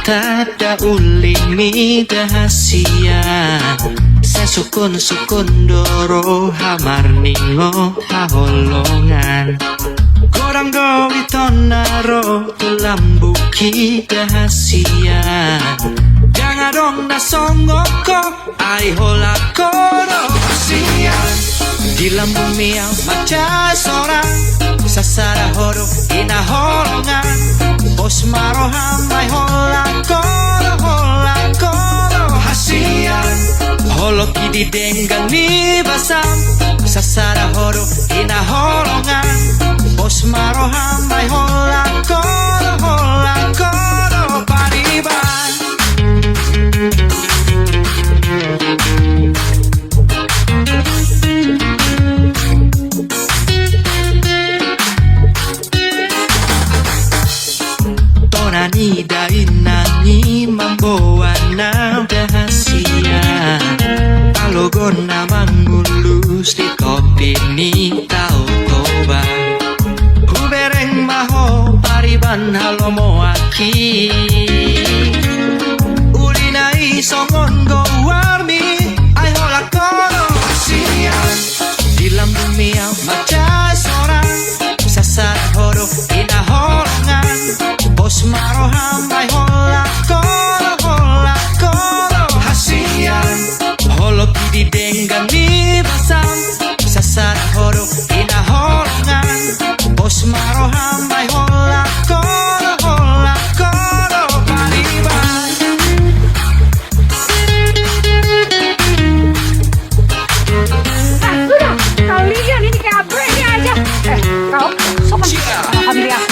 tada ulimi dahasia sesukun-sukun doro hamar ningo haholongan korang doi tonaro tulam buki dahasia jangan dong na songoko ai hola koro sian di lambung miau maca sorang sasara horo ina holongan bos maroham ai hola koro hasian holo kidi denggang ni basam sasara horo ina holongan bos maroham ai hola koro pariban tonani dainani mamboana dahasia alogon namang mulus di kopi ni tau toba hubereng maho pariban halomo aki ulinai songon go warmi ai hola koro sian di lambung miau maca sorang sasar horo ina holongan bos maroham ai hola koro hasian holo kidi denggang ni basam sasar horo ina holongan bos maroham ai hola koro pariban Sudah, kalian ini kayak brand aja. Kau sopan alhamdulillah.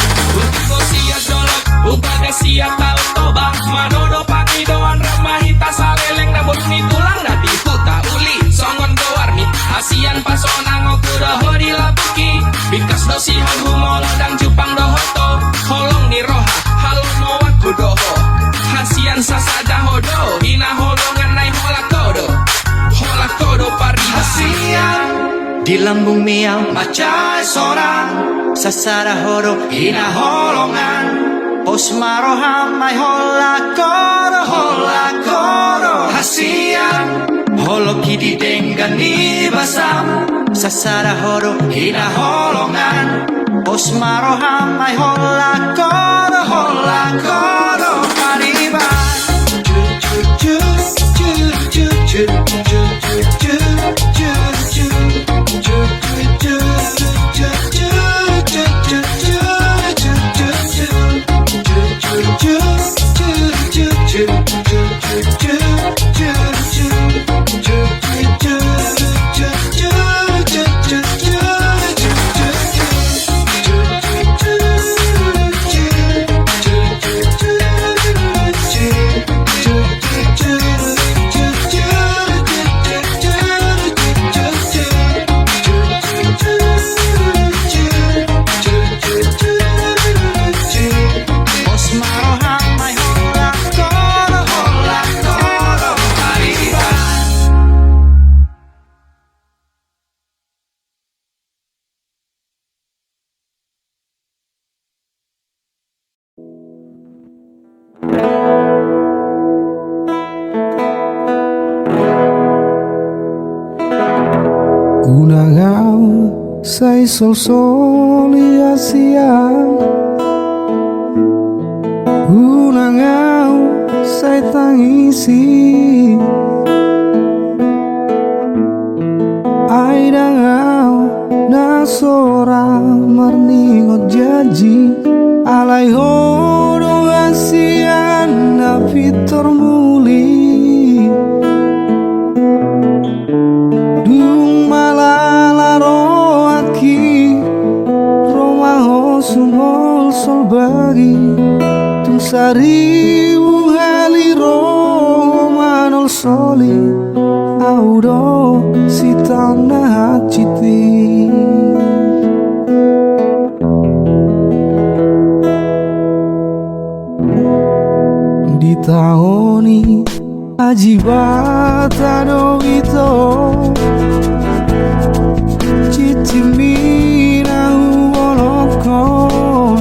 Ubaga siap tau toba manodo pakidoan ramahita saleleng nabot ni tulang na dihuta uli songon gowarmi asian pasona ngokuro hori labuki bikas dosihan humolo dan jupang dohoto holong ni roha halong mowat kudoho hasian sasada hodo hina holongan nai hola kodo pari hasian di lambung miau maca sorang sasara horo hina holongan bos maroham ai hola koro hasian holo kidi denggan ni basam sasara horo hina holongan bos maroham ai hola koro pariban Unangau sai sol solia siang Unangau sai tangisi ai dangau na sora marningot jaji alai hodo asian na fitor muli dung malala roaki romaho sumol sol bagi tung sari haliro manol soli audo si tanah citi di tahoni ajibata do ito citimina uolokon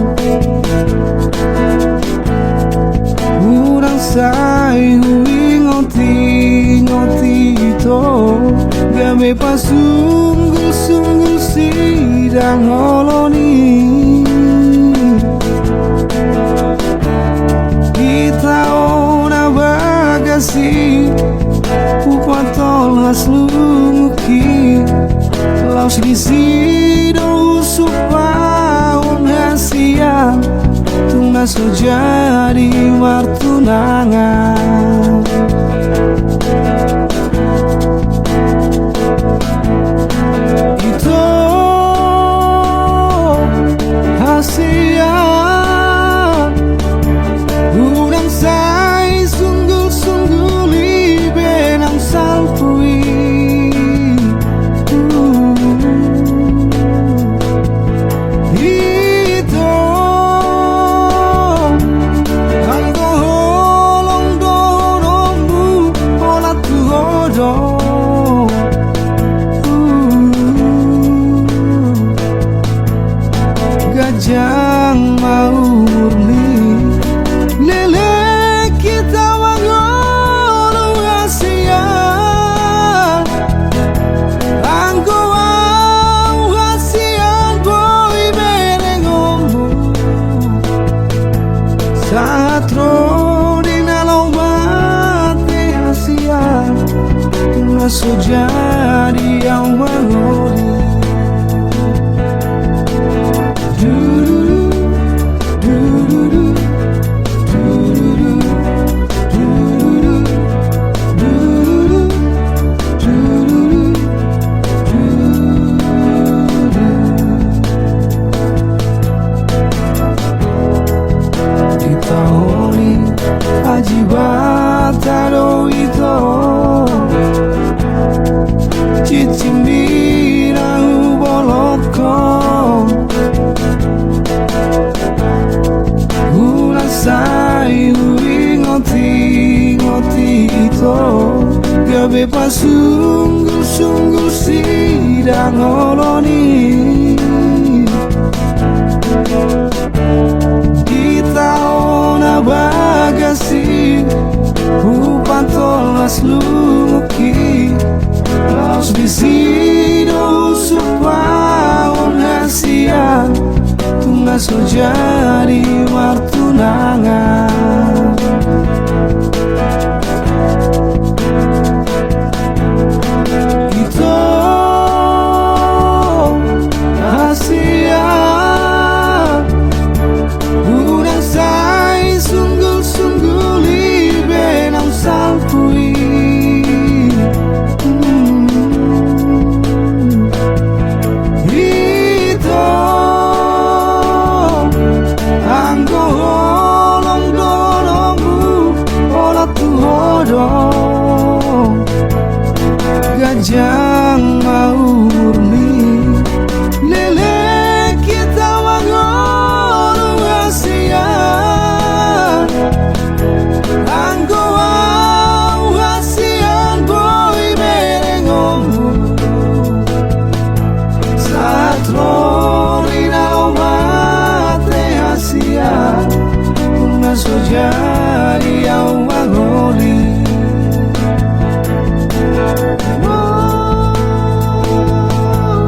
gawe pasungguh-sungguh sidang holoni kita ona bagasi upatol haslumuki laus disido usupaun hasia tunas jadi wartunangan itu hasia unang sai sungguh-sungguh libenang salpui itu anggo holong dorongmu olah tuhodong gajang mau murni lele kita wangolu hasian anggo au hasian boy berengomu satro dinalo mate hasian ngaso jadi yang wangoli Ajibataro ito Cicimbira uboloko Ulasai ngoti ito Gabe pasungguh-sungguh sidang holoni kita ona bagasi upatol haslumuki laus disido usupaun hasia tunas jadi wartunangan itu hasia unang sai sungguh-sungguh libenang salpui itu anggo holong dorongmu olah tuhodong gajang mau murni lele kita wangolu hasian anggo au hasian boy berengomu satro dinalo mate hasian ngaso jadi yang wangoli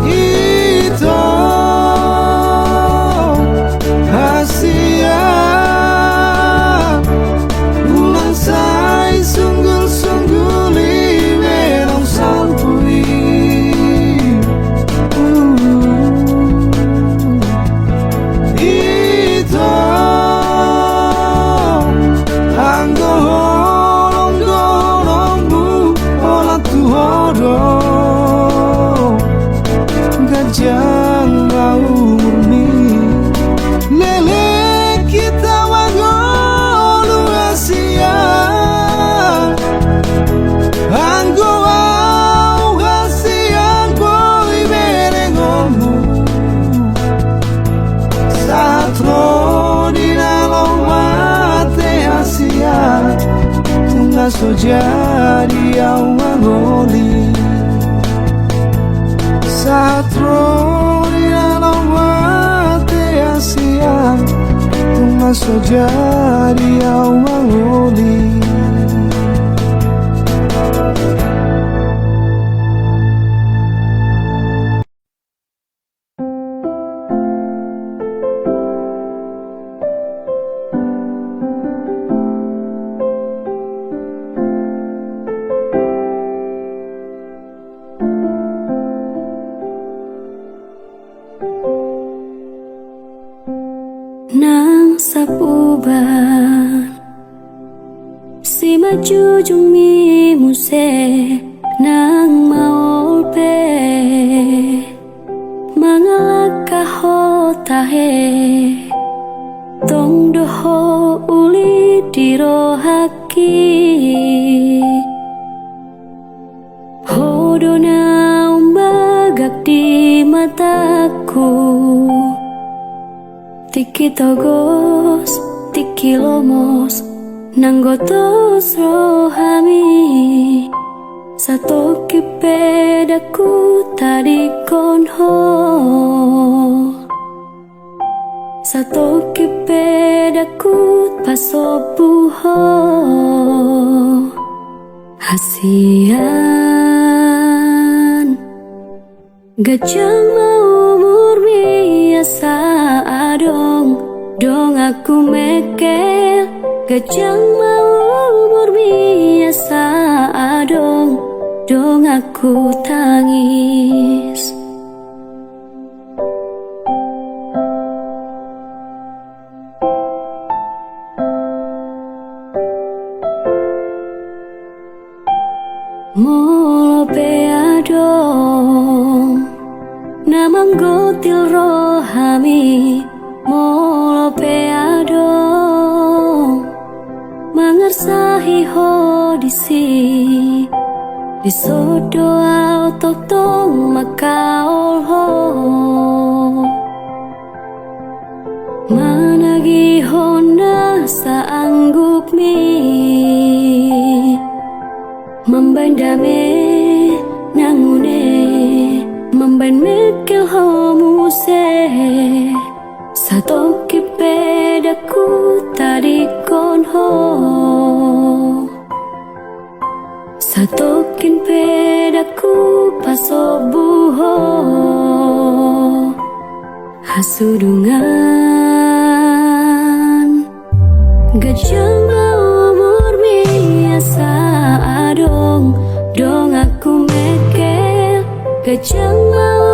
itu hasia ulang sai sungguh-sungguh libenang salpui itu anggo holong dorongmu olah tuhodong gajang mau murni lele kita wangolu hasian anggo au hasian boy berengomu satro dinalo mate hasian tunas jadi yang wangoli satro dinalo mate hasian tunas jadi yang wangoli si maju jung mi muse nang maol pe mangalaka ho tahe tong doho uli diro haki hodona umbagak di mataku tiki togos tiki lomos nanggotos rohami satu kipedaku tadi konho satu kipedaku pasopuho hasian gajah mau umur biasa adong dong aku mekel gajah mau umur biasa adong dong aku tangis molope adong namang gotil rohami molope adong mangersahi hodisi disodo autotong makaol ho managi hona saanggup mi membandame nangune memban mekel homuse satu kipedaku tadi konho satu kin pedaku pasobuho hasudungan gajah mau umur biasa adong dong aku mekel gajah mau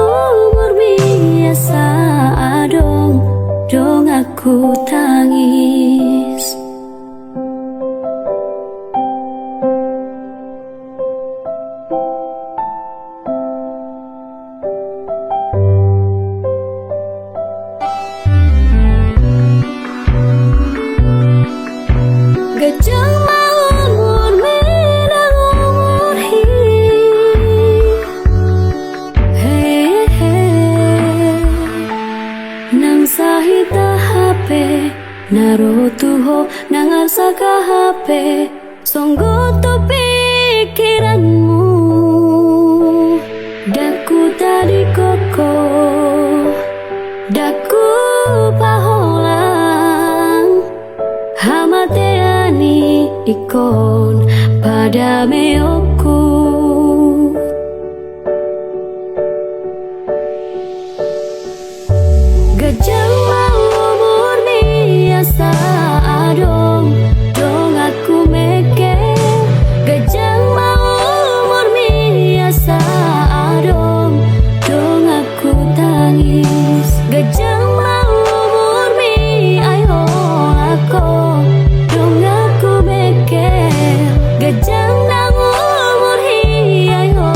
umur biasa adong dong aku tangis gajah mau umur menang umur nang sahita HP narutuho nang asaka HP songgo to pikiranmu daku tadi koko daku paholang hamateani ikon pada meoku gajah mau umur biasa adong dong aku mekel gajah mau umur biasa adong dong aku tangis gajah mau umur mi ayo aku dong aku mekel gajah nang umur hi ayo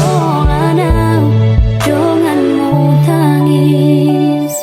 lanang donganmu tangis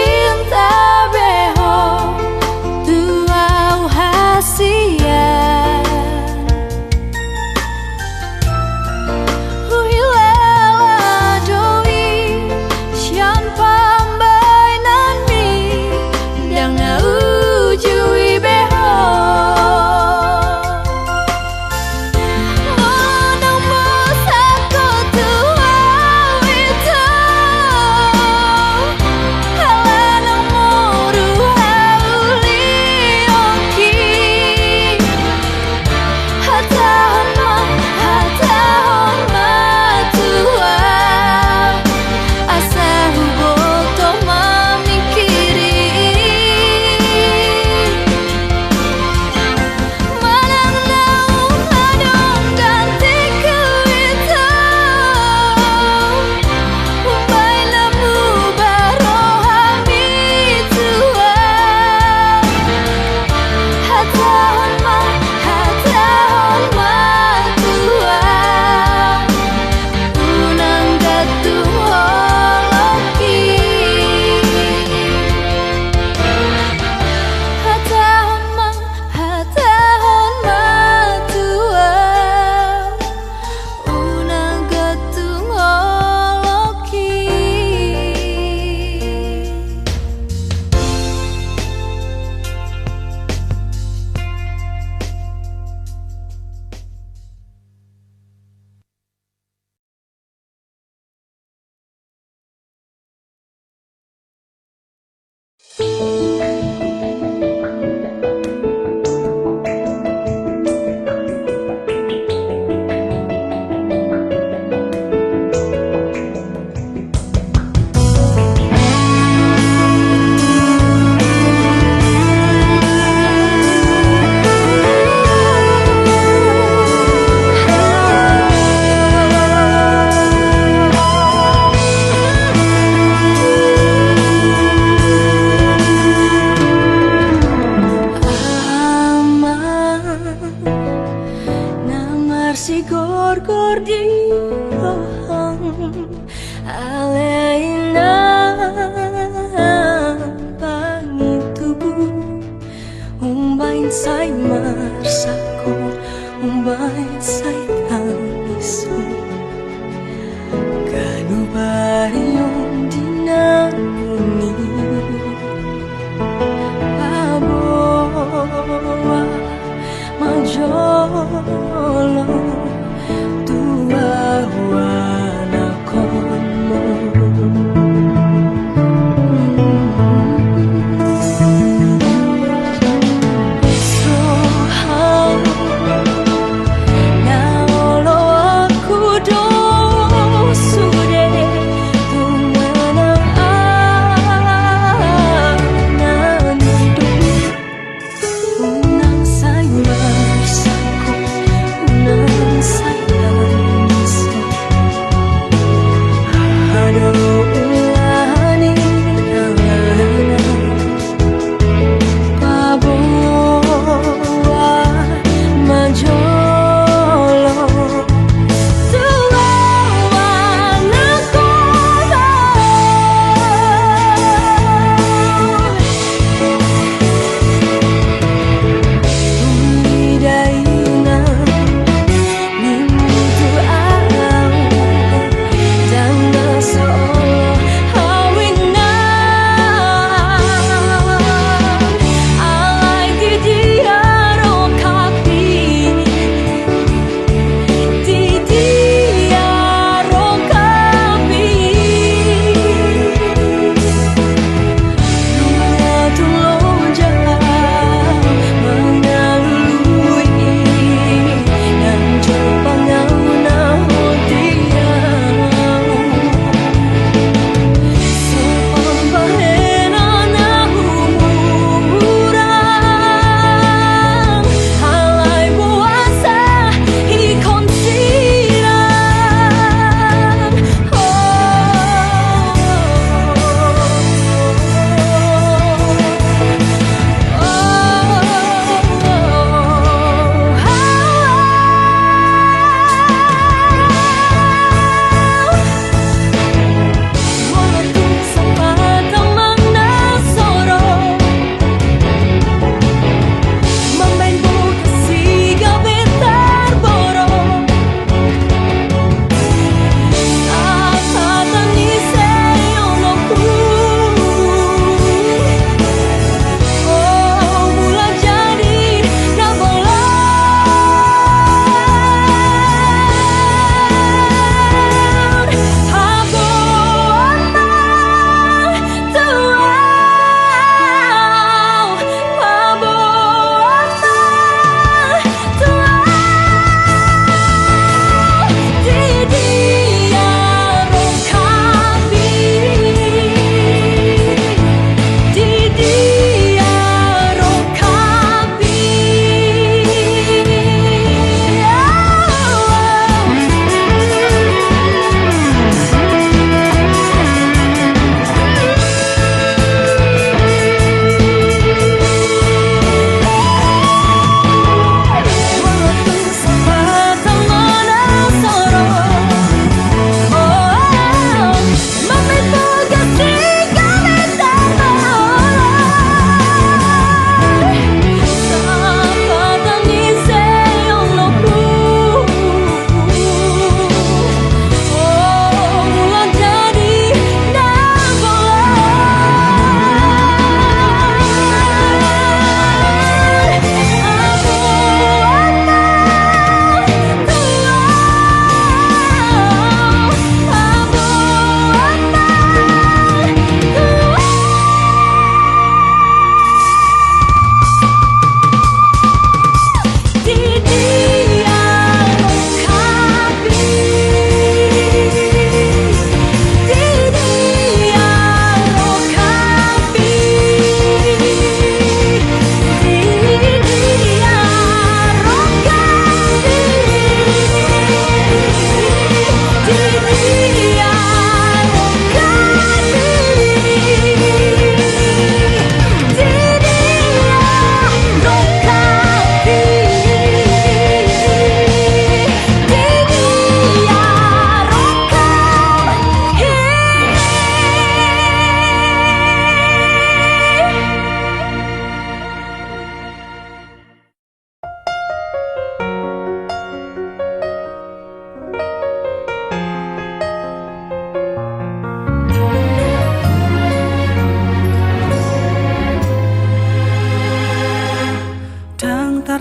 cinta beho tuau hasia huilela doi sian pambai nan mi dang na ujui beho monong mosako tuau itu halanong moru hauli onki hatahon matua asa huboto mamikiri manang naung hadong ganti kuito umay lamu barohami tua hatahon matua unang gatung holoki hatahon matua unang gatung holoki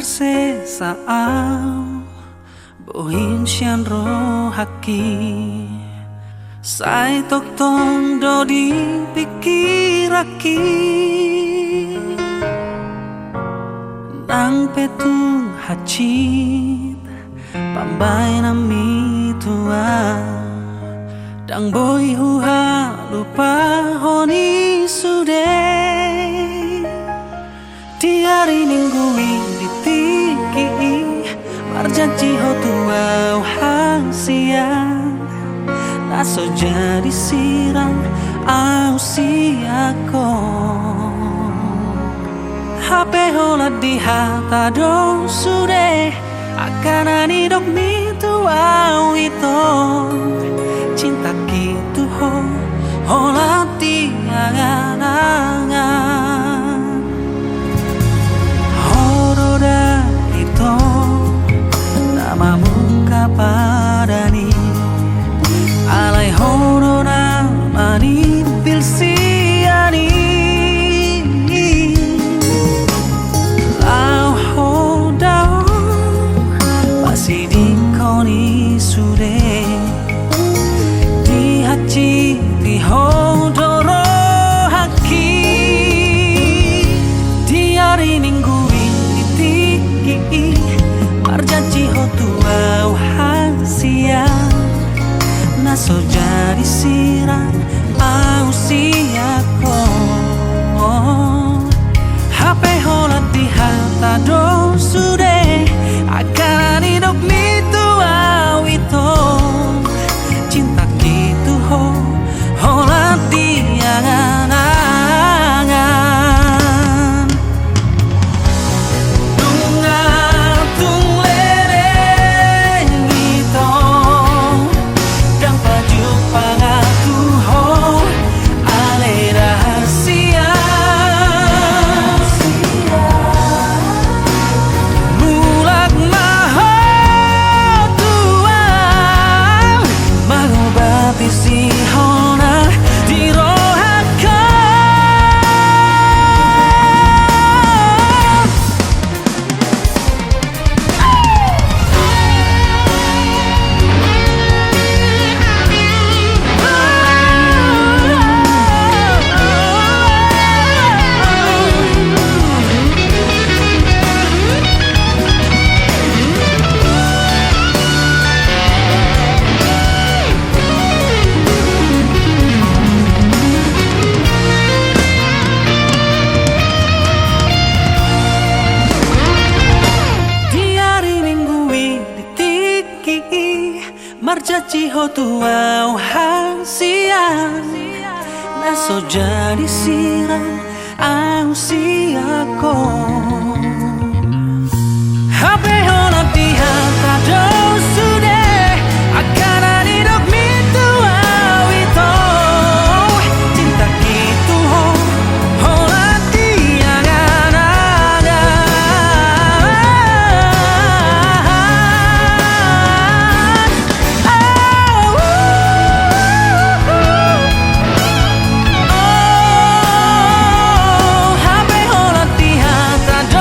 se sao bohin sian ro haki sai tok tong do di pikiraki nang petung hacit pambay na mi tua dang boy huha lupa honi sude tiari ninggui ditiki marjanji ho tua hang siang naso jadi sirang au siako HP hola di hata do sude akan ani dok mi tua itu cinta gitu ho hola di angan-angan horoda itu namamu kapadani alai horoda mani pilsiani lau hodao masih di koni sude di haji di hodoro haki di hari minggu ini tiki marjanji ho tua hang siang naso jadi sirang au siako HP hola di hata do sude akan hidup mi tua itu cinta gitu ho hola di angan-angan dunga tung lereng itu dan baju pangatu ho ale rahasia mulak maho tuang mengobati si hona di rohaka marjanji ho tua hang siang naso jadi sirang au siako HP hola di hata do sude akan ani dok mi tua itu cinta gitu ho hola di angan-angan HP hola di hata do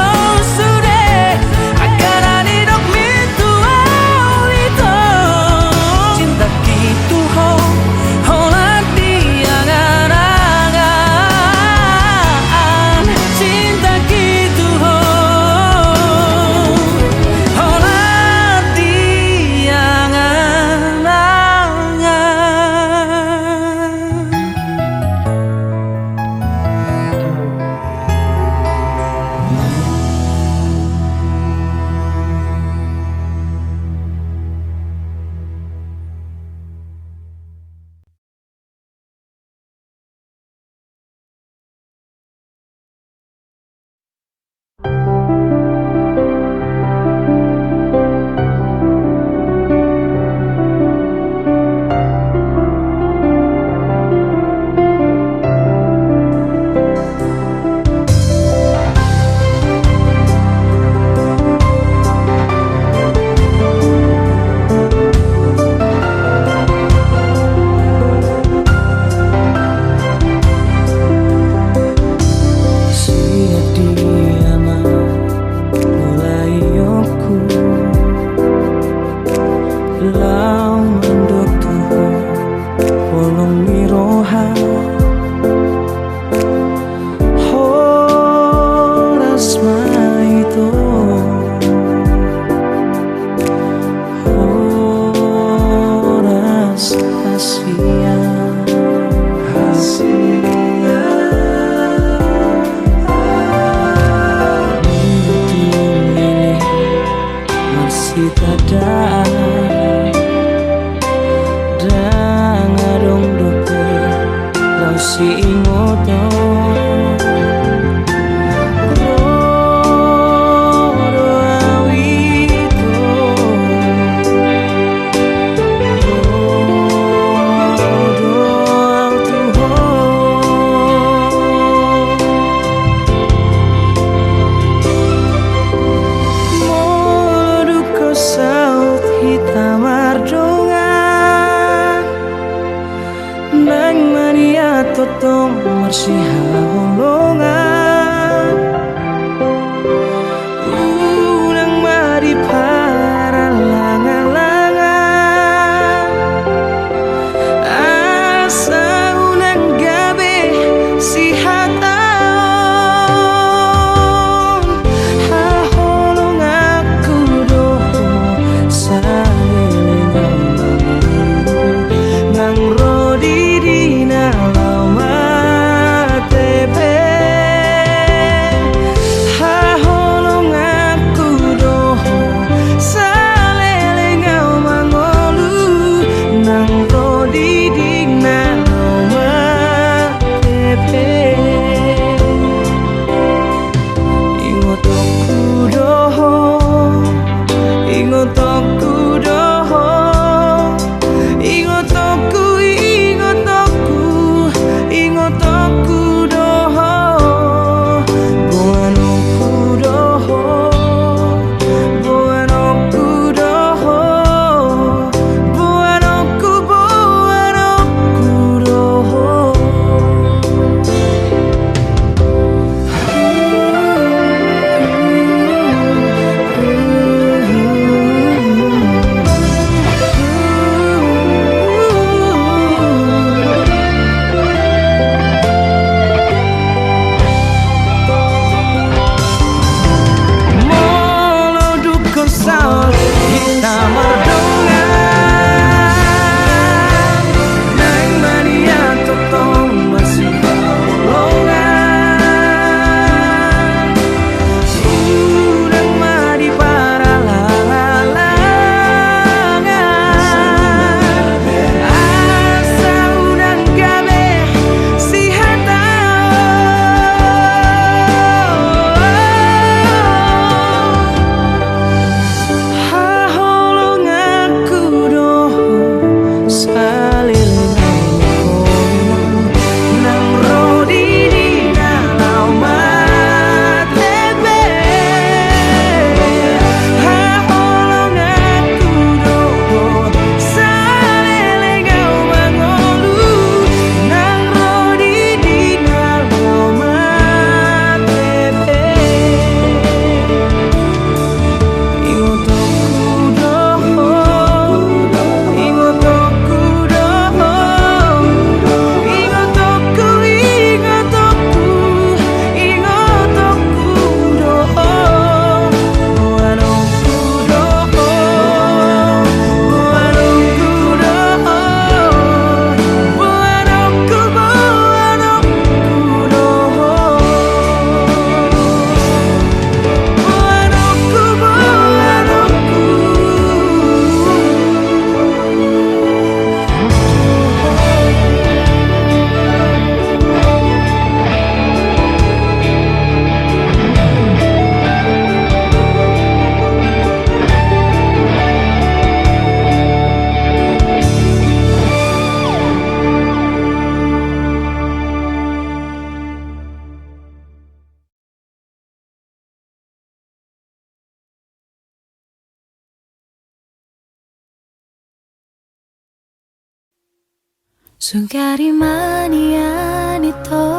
Sungkari manian itu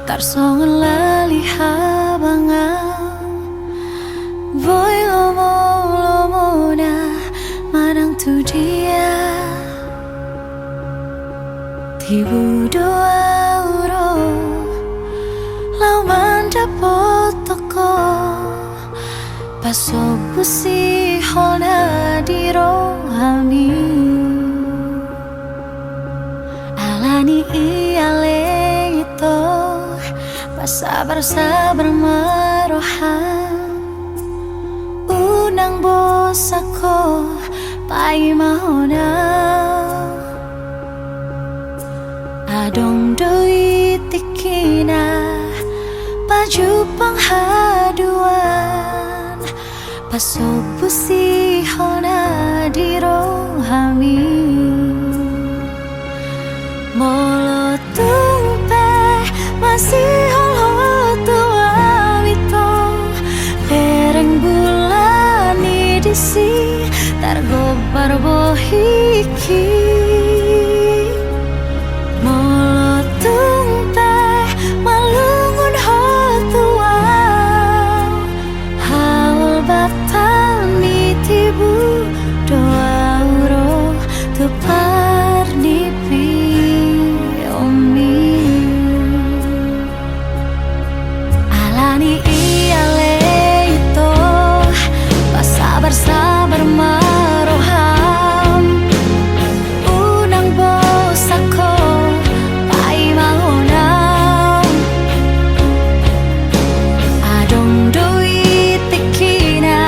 tarsongan lali habangan boy lomo na manang tu dia tibu doa uro lau manda potoko paso pusi hona di rohami alani iale itu sabar marohan unang bosako pai mahona adong doi tikina baju penghaduan pasopusi hona di rohami molo tumpe masih holo awito pereng bulani disi targobar bohiki molo tumpe malungun hotua haul batal mitibu doa uro tupar nipi sabar maroham unang bosako pai mahonam adong doi tekina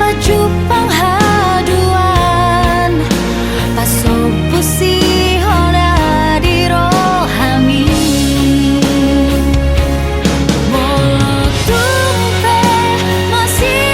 baju penghaduan pasopusi hona di rohami molo tumpe masih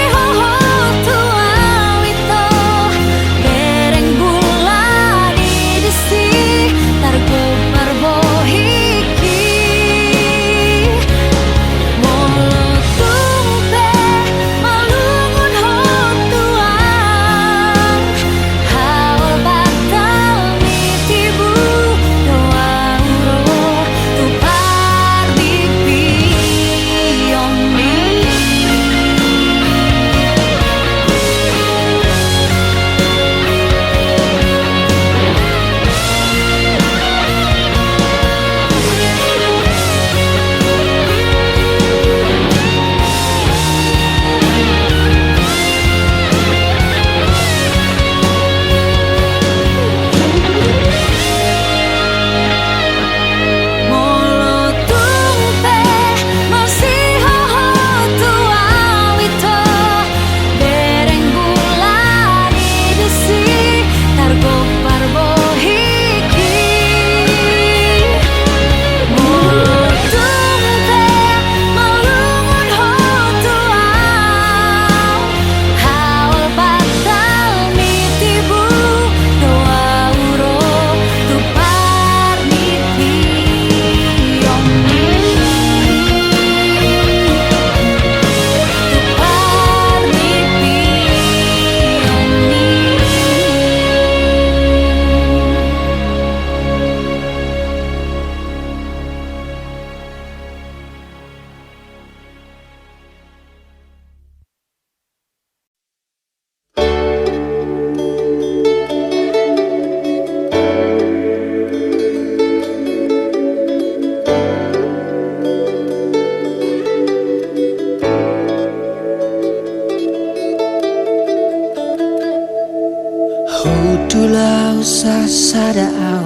Hudulau sasadao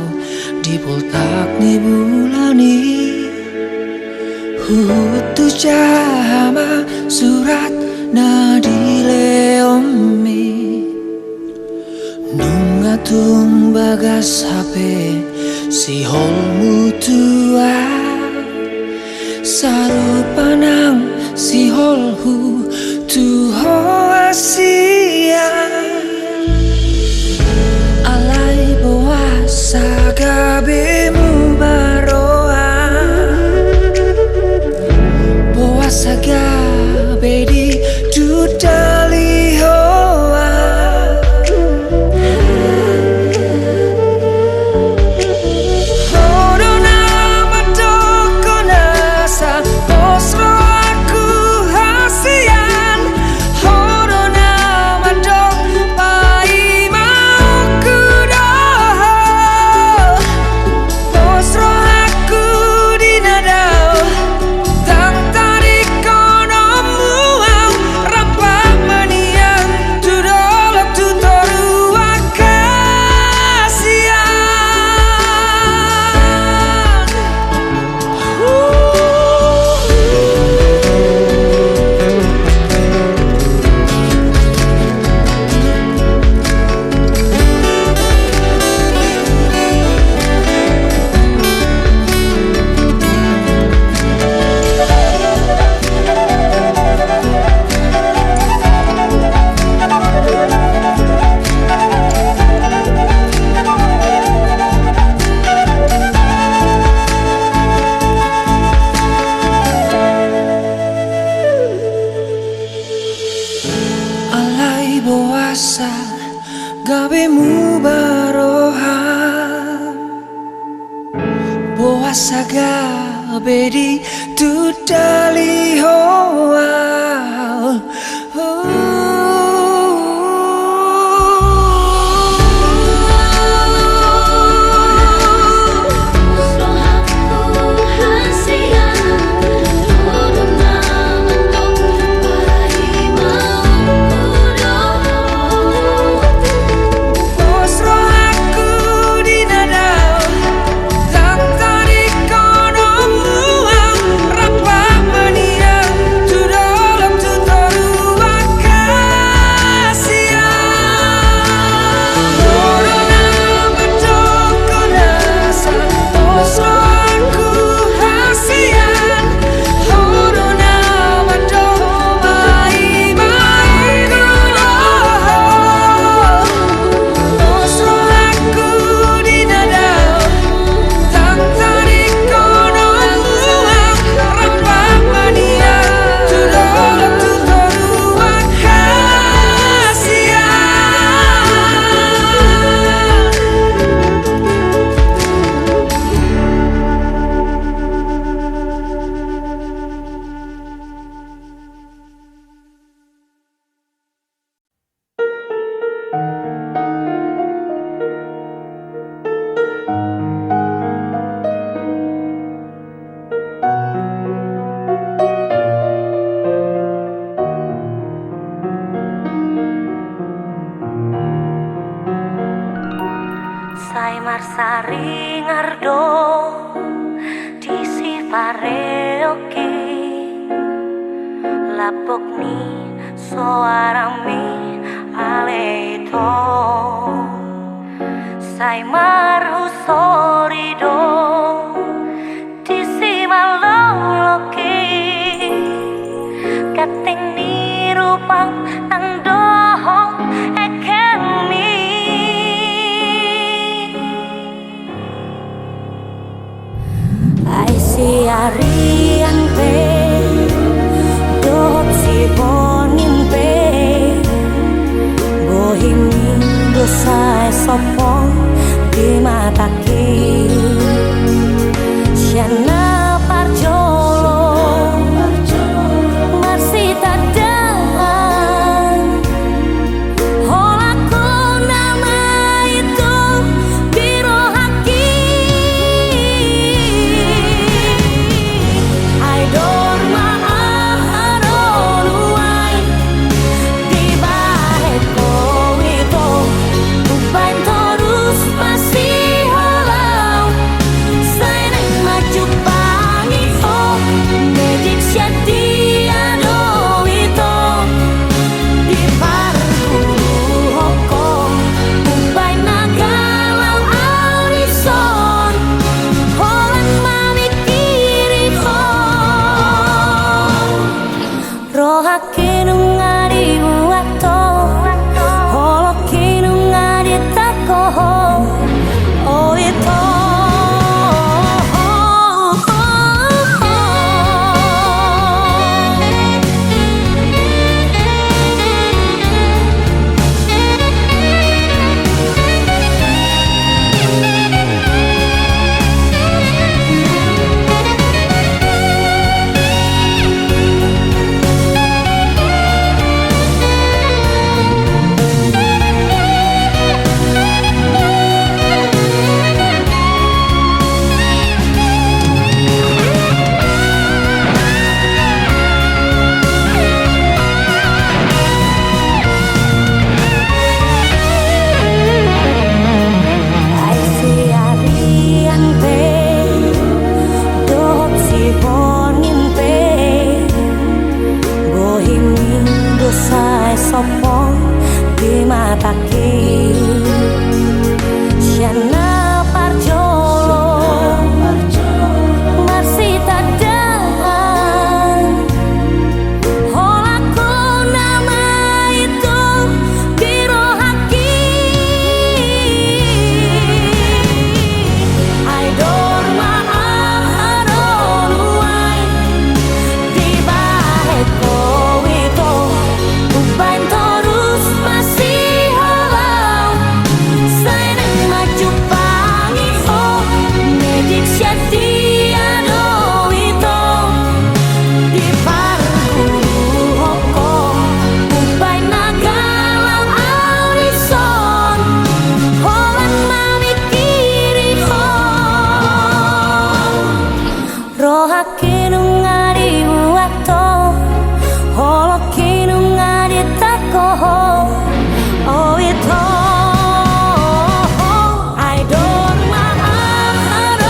di poltak ni bulani Hutu jama surat nadile ommi Nungatung bagas HP si hol mutua Saru panang si holhu tuho asia Alai boa sagabemu baroa Boa sagabedi dudali hoa Bedi tu dali hoa Sai marsari ngardo di sifare oke lapok ni soarami aleito sai marhu sorido di simaloloke kating ni rupang nang dohong ekemi ai si arian pe dot si bonin pe bohimi dosa sopong di mataki siana parjolo marsita dan holaku nama itu biro haki I don't maaharonuai di baheko itu upan terus masih halau hake nung ngari wato holoke nung ngari tako oh itu I don't maharonuai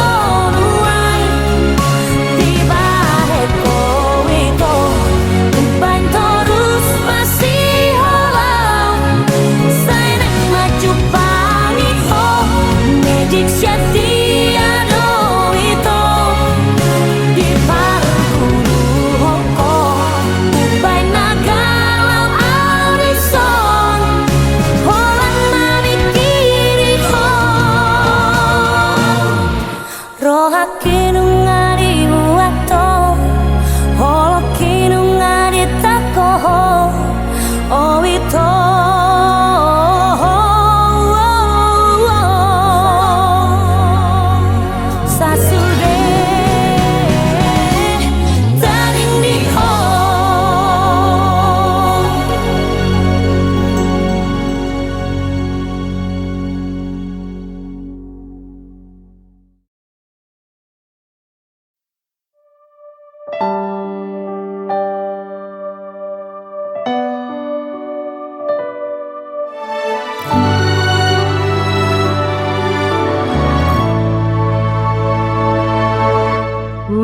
tiba heko itu ban terus masih holau saya nak maju panik oh magic shadi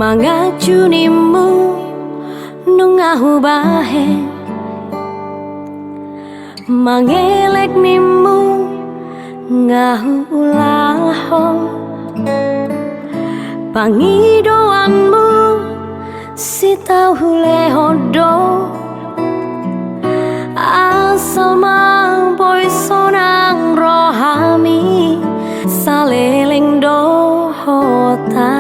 mangacunimu nungahu bahe mangelek nimu ngahu ulaho pangidoanmu si tahu lehodo asama boy sonang rohami saleleng dohota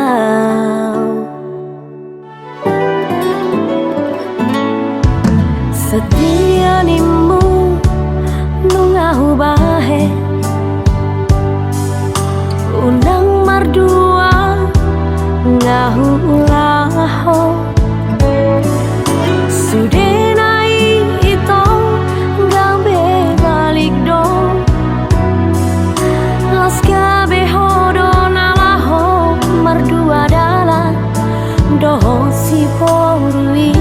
setia nimu nungahu bahe undang mardua ngahu ulaho sudenai ito gabe balik do laska behodo nalaho mardua dalam doho si porui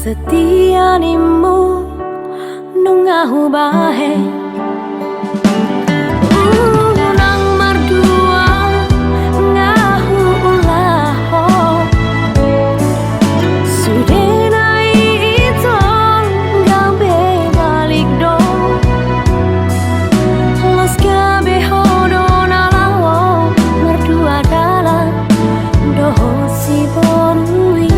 setia nimu nungahu bahe nang mardua ngahu ulaho sudenai itu gabe balik do laska behodo nalawo mardua dalam doho si borui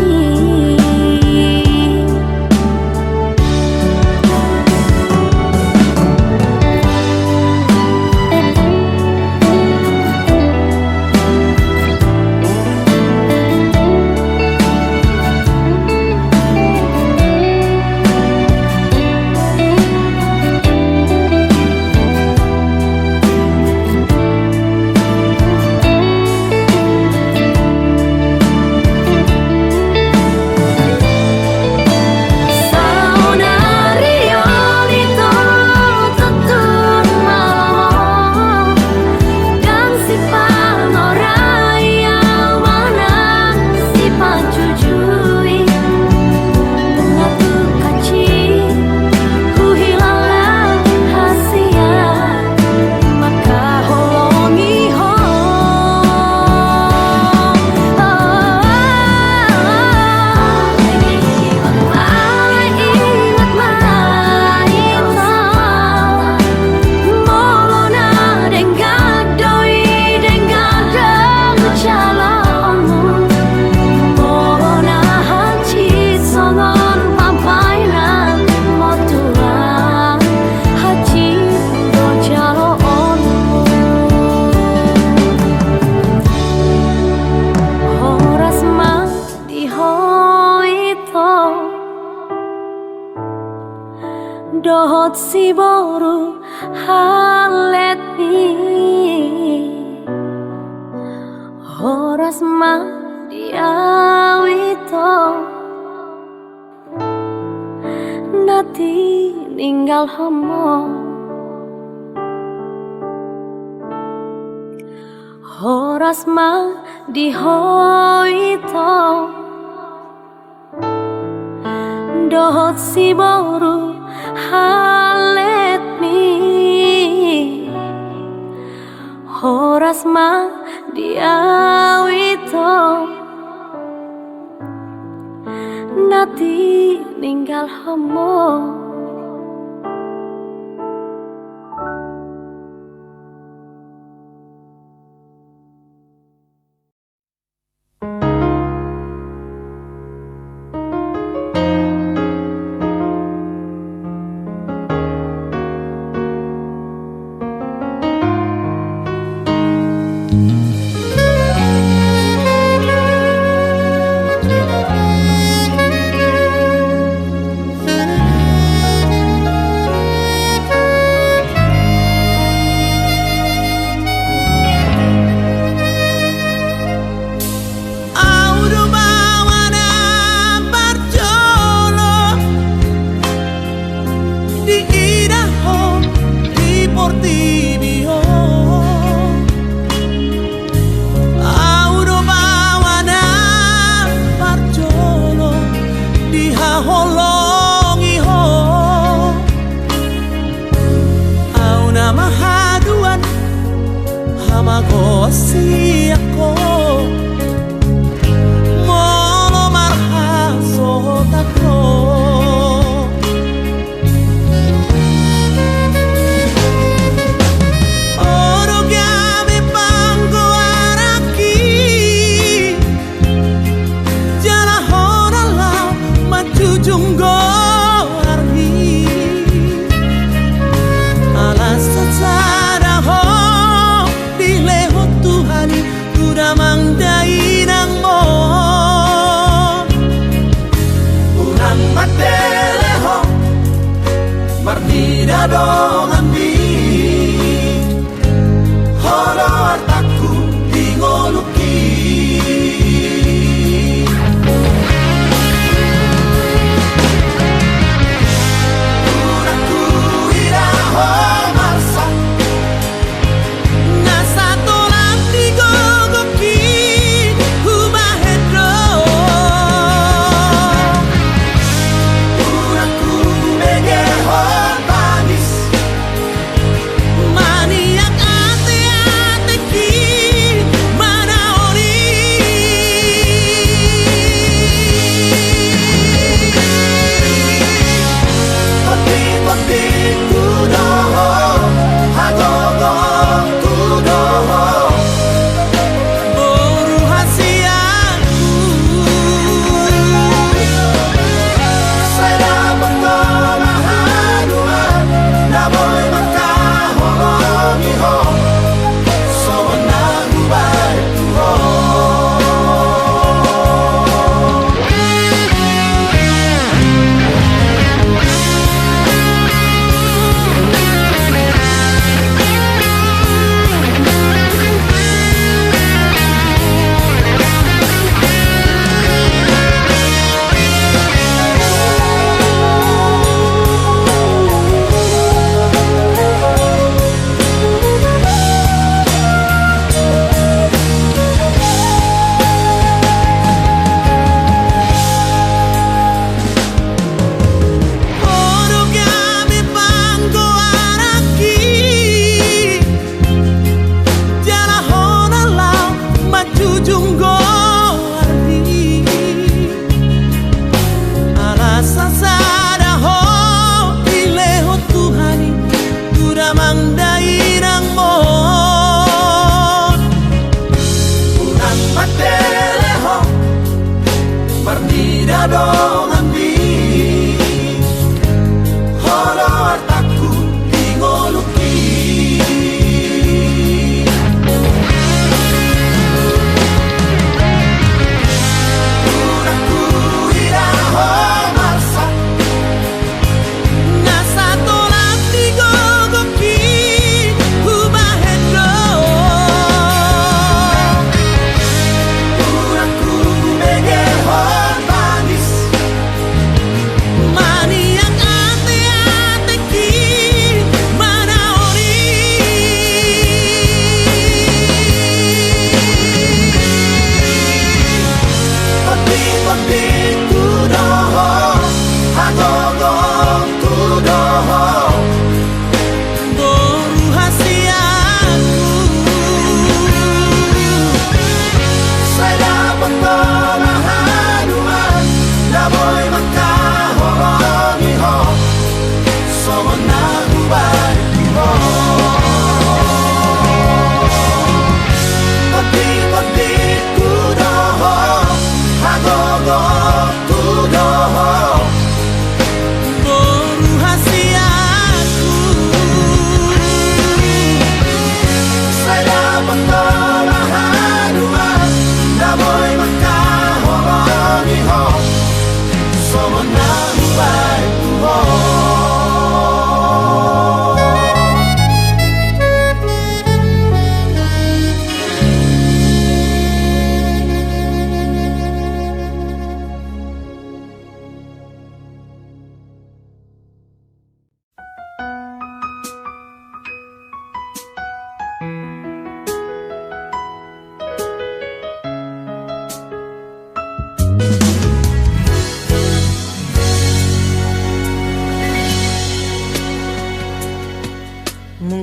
dohot si boru halet mi horas ma diawito nati ninggal homo horas ma dihoito dohot si boru halet mi horas ma diawito nati ninggal homo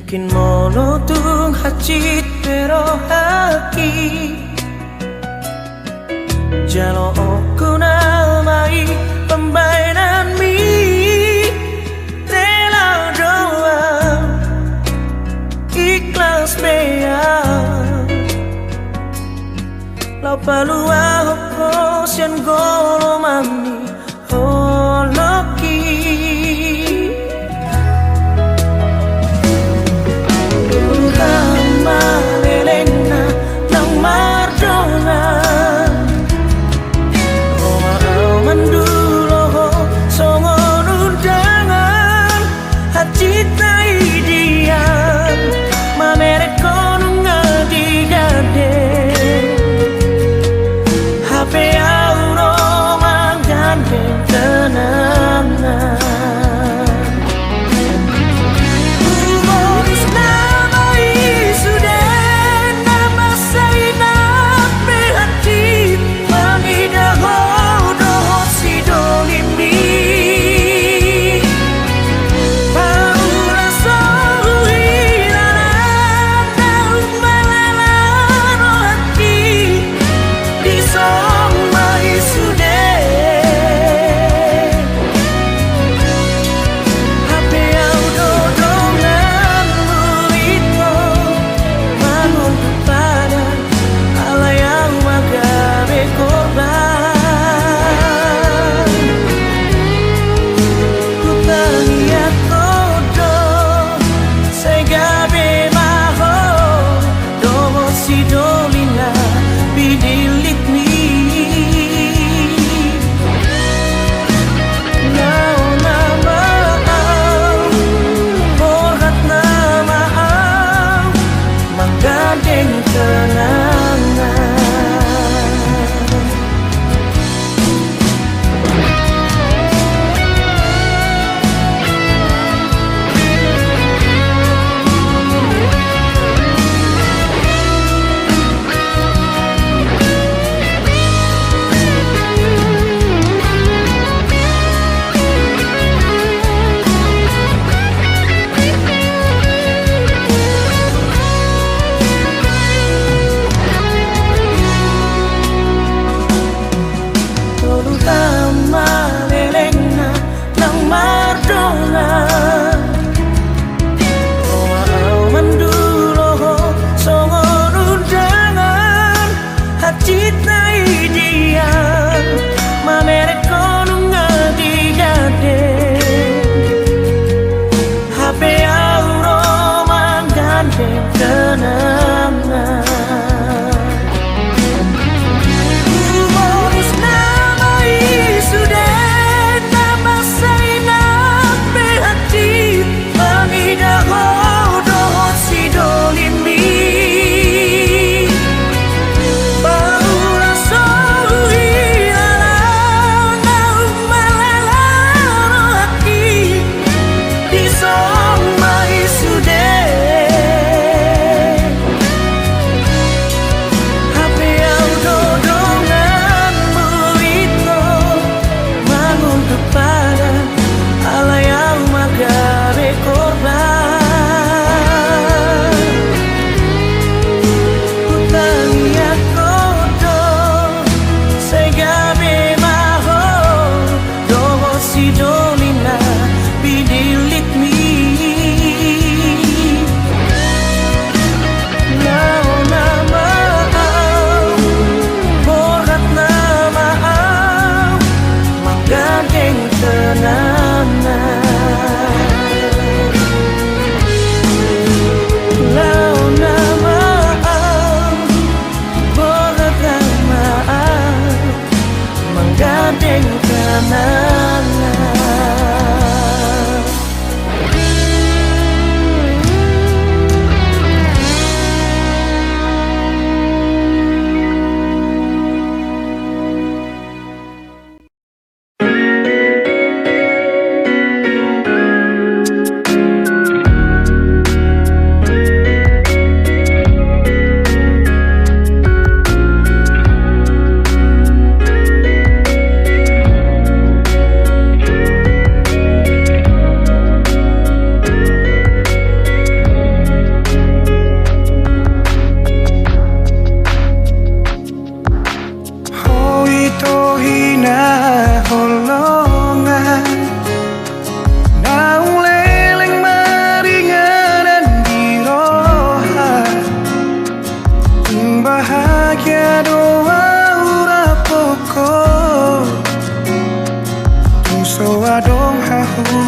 Mungkin monotung hacit pero haki Jalo aku namai pembainan mi Tela doa ikhlas mea Lau palua hoko sian golo mami holoki Tama lelena nang mardona Roma mandulo songon undangan hacita idian mamere konunga digade HP auro manggande kenangan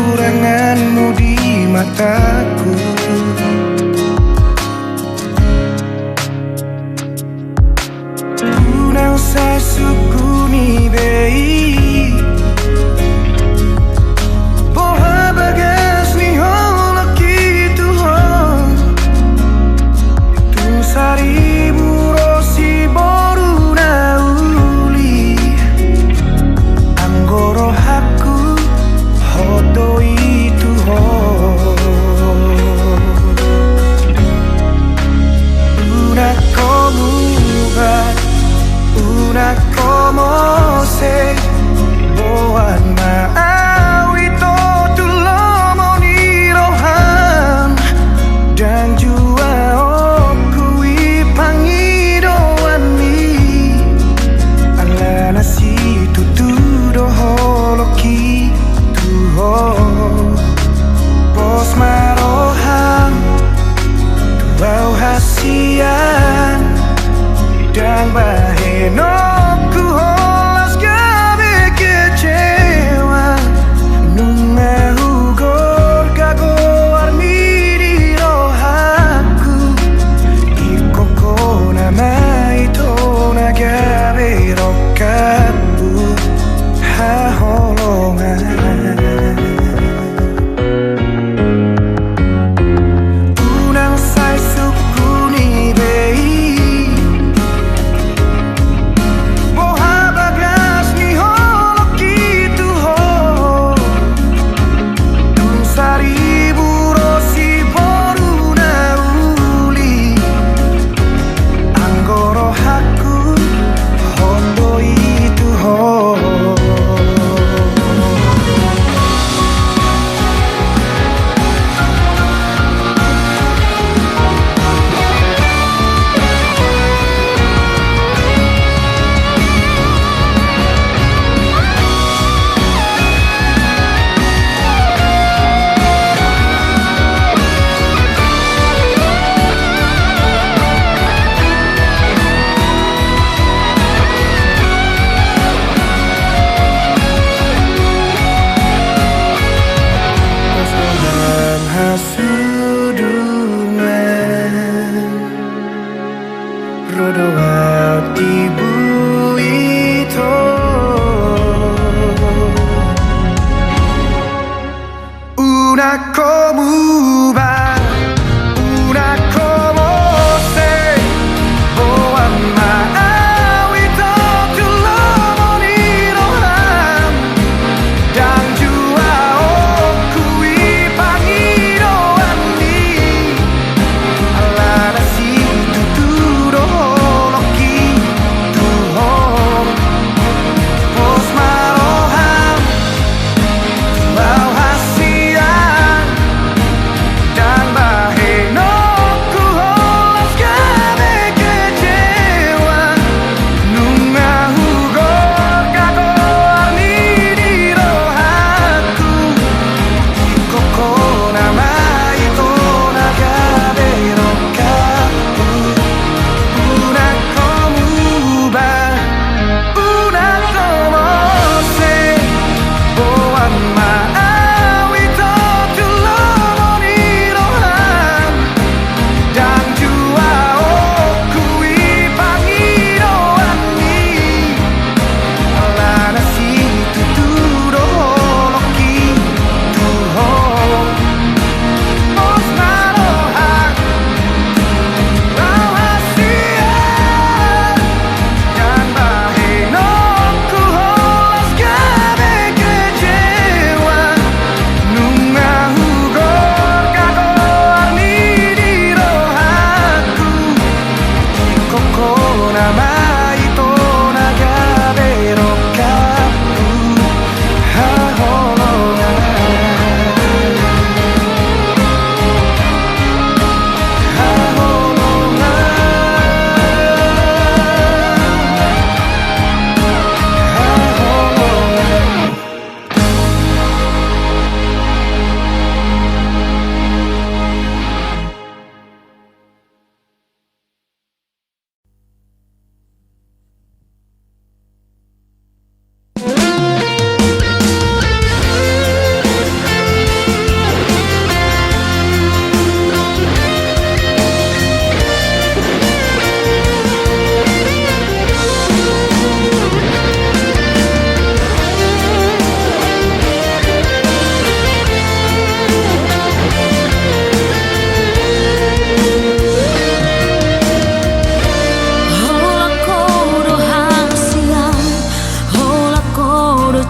kekuranganmu di mataku. Ku nang sai sukuni bei Porra bagas ni hola kitu hon Tu sari burosi boru na uli Anggoro haku hoto itu hon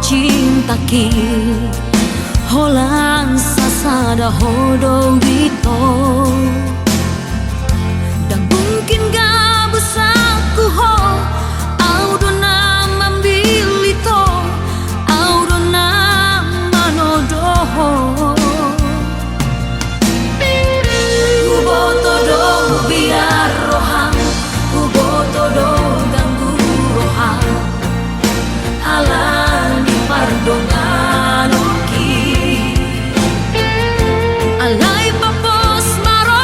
cintaki holang sasada hodo wito dan mungkin gak besaku ho audona mambilito audona manodoho uboto do biar rohang uboto do ganggu rohang alani pardongan uki alai papos maro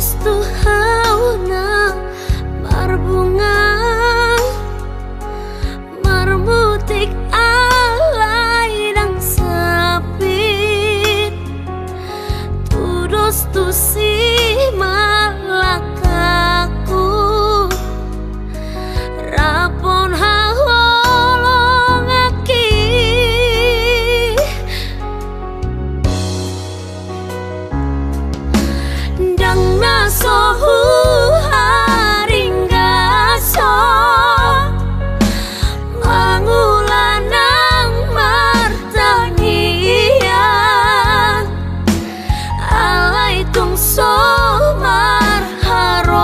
Terus tuh hauna marbunga marmutik alai dan sepit terus tuh si malakaku rapon hawolong aki dang nasohu haringgaso mangulanang martanian alai tungso marharowa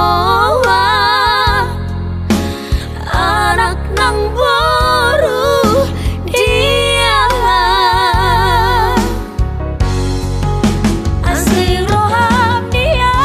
anak nang boru dia asli roham dia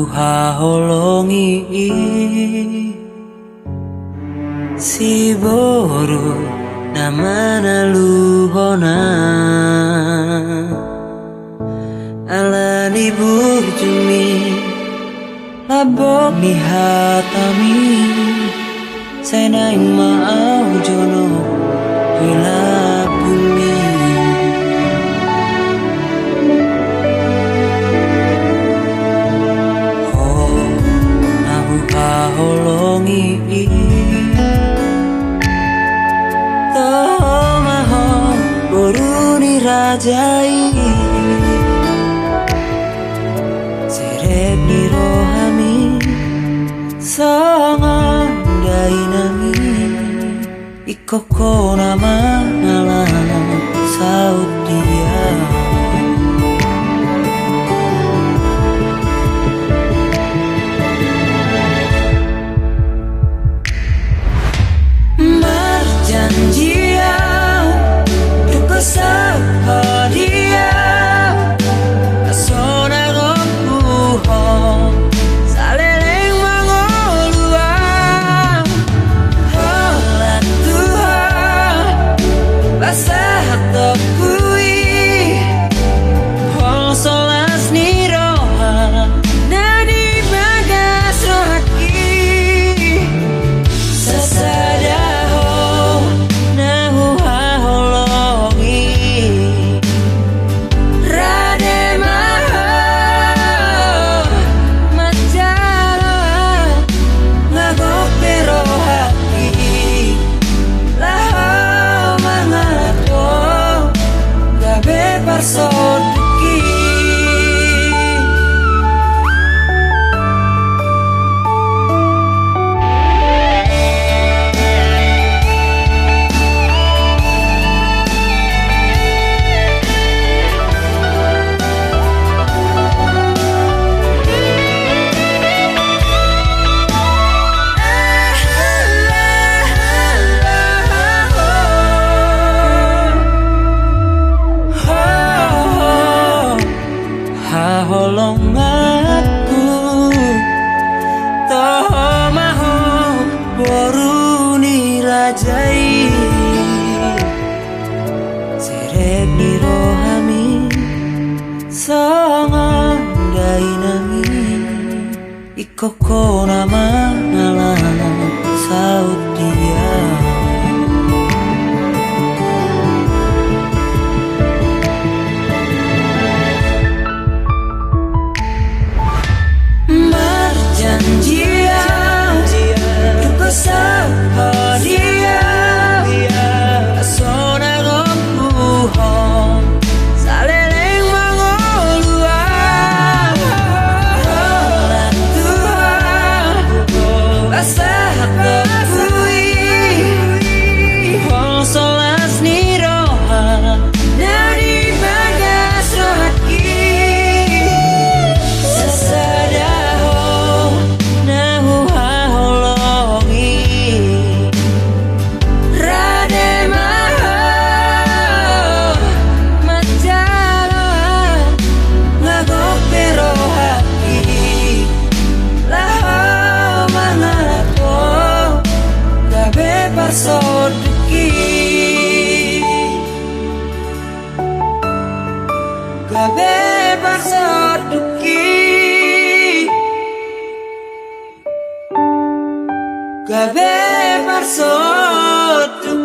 haholongi si boru namana luhona alani burjumi labok ni hatami sainaing maau jono bila bumi holongi tomaho boruni rajai serep ni rohami songon dainami ikoko nama ngalah saut dia janjian duka sahadia asona gopuho saleleng mangoluang holat Tuhan basah tokui hol solas niroha nadi bagas rohaki sasada Sodiki holong aku tomaho boruni rajai serep ni rohami songon dainami ikoko nama ngalah saut dia janjian duka sahadia asona gopuho saleleng mangoluang holat Tuhan basah tokui hol solas niroha dari bagas rohaki sasada sodiki gabe barsodiki gabe barsodiki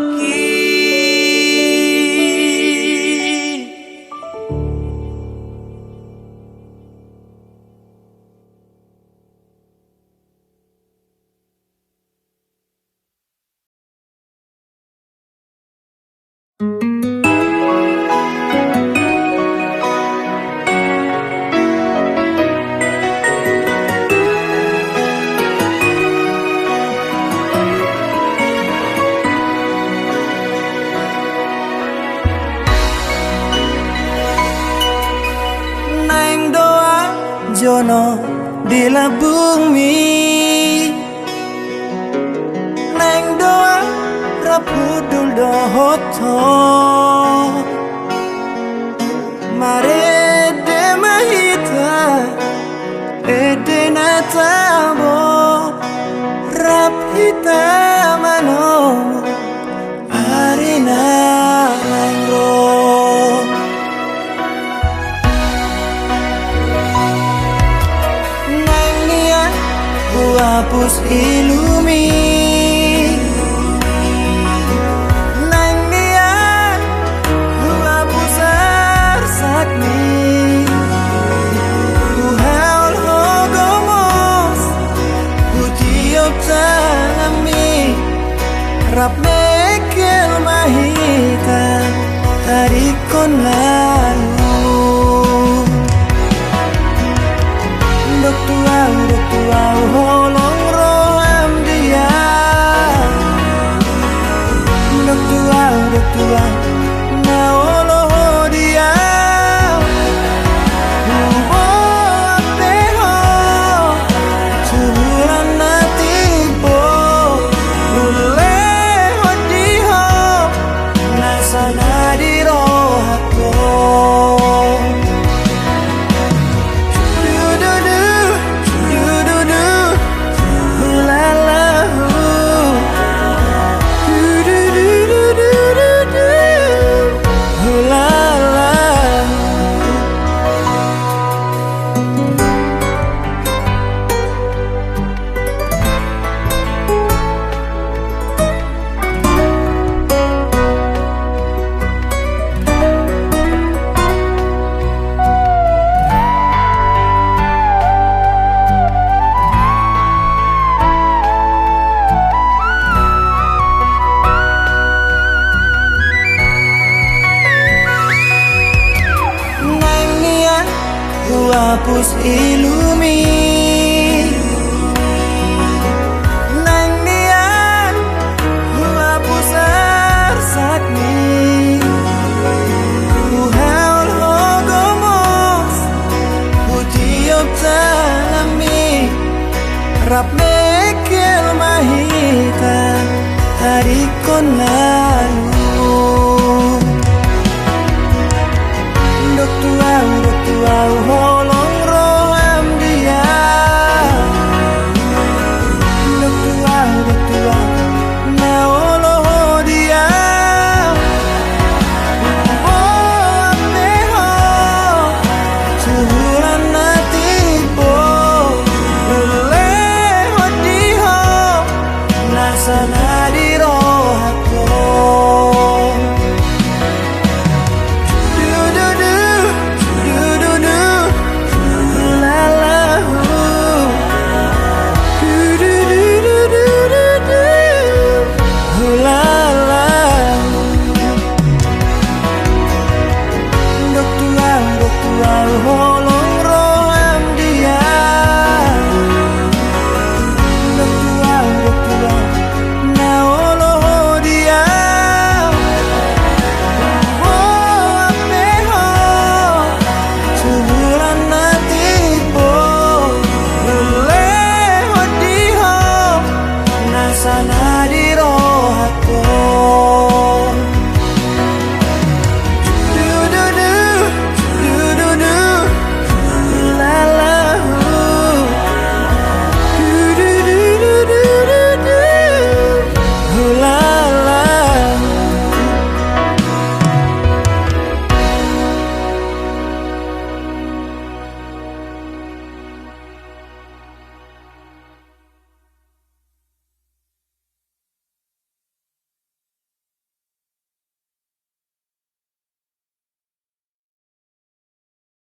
jono di bumi neng doa rapudul dohoto mare de mahita ede tabo rapita mano arina langro nang nia ku hapus ilumi nang nia ku hapus arsakni ku haul hogomos ku tiup tanami rap mekel mahita tarik kon lalu dok tuau holong roam dia dok tuau na olo dia ubo apeho curan natipo ule hodiho nasana di rohako hapus ilumi nang nian ku hapus arsakni ku haul hogomos ku tiup tanami rap mekel mahita tarik kon